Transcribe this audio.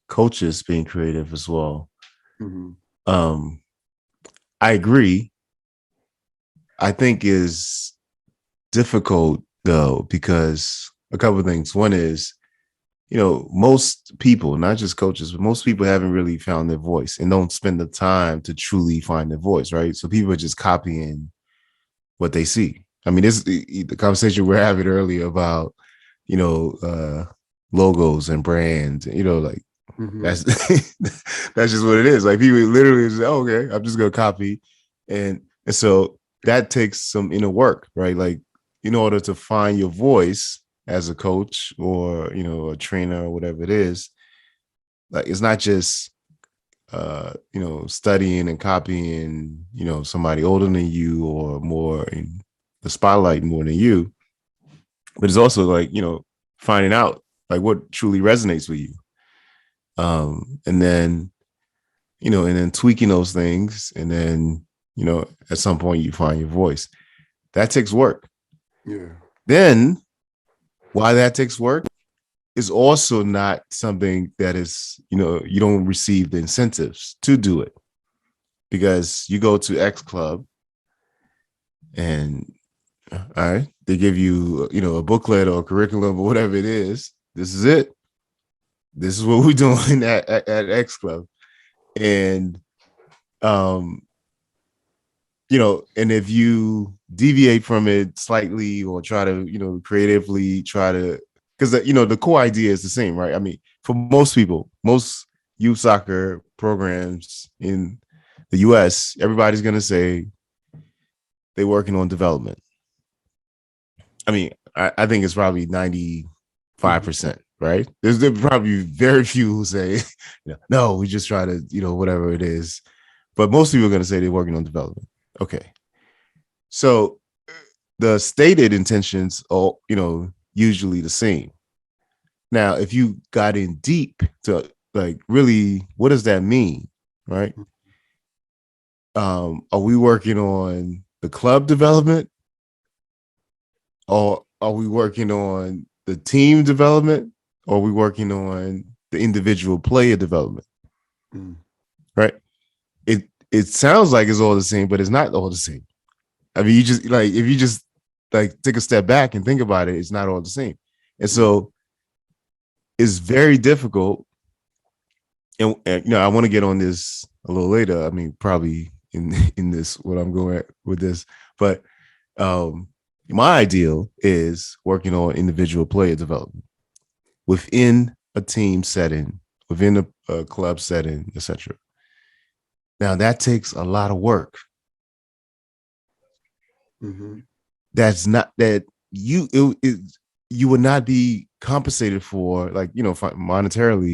coaches being creative as well. Mhm. Um, I agree. I think is difficult though because a couple of things. One is, most people, not just coaches, but most people haven't really found their voice and don't spend the time to truly find their voice, right? So people are just copying what they see. I mean, this the conversation we're having earlier about, you know, uh logos and brands, like that's Mhm. that's just what it is. Like people literally just, oh, okay, I'm just gonna copy. And so that takes some inner work, right? Like in order to find your voice as a coach or a trainer or whatever it is, like it's not just studying and copying, somebody older than you or more in the spotlight more than you, but it's also like, finding out like what truly resonates with you. And then, and then tweaking those things. And then, at some point you find your voice. That takes work. Yeah. Then why that takes work is also not something that is, you don't receive the incentives to do it because you go to X Club and all right, they give you, a booklet or a curriculum or whatever it is. This is it. This is what we're doing at X Club. And um, and if you deviate from it slightly or try to, creatively try to, because the core idea is the same, right? I mean, for most people, most youth soccer programs in the US, everybody's gonna say they're working on development. I mean, I think it's probably 95%, right? There probably very few who say, no, we just try to, whatever it is. But most people are going to say they're working on development. Okay. So the stated intentions are, usually the same. Now, if you got in deep to like really, what does that mean? Right. Are we working on the club development or are we working on the team development or are we working on the individual player development? Mm. Right. It sounds like it's all the same, but it's not all the same. I mean, you just like if you just like take a step back and think about it, it's not all the same. And Mm. so it's very difficult. And I want to get on this a little later. I mean, probably in this what I'm going at with this, but um my ideal is working on individual player development within a team setting, within a club setting, etc. Now that takes a lot of work. Mhm. That's not that you would not be compensated for, like monetarily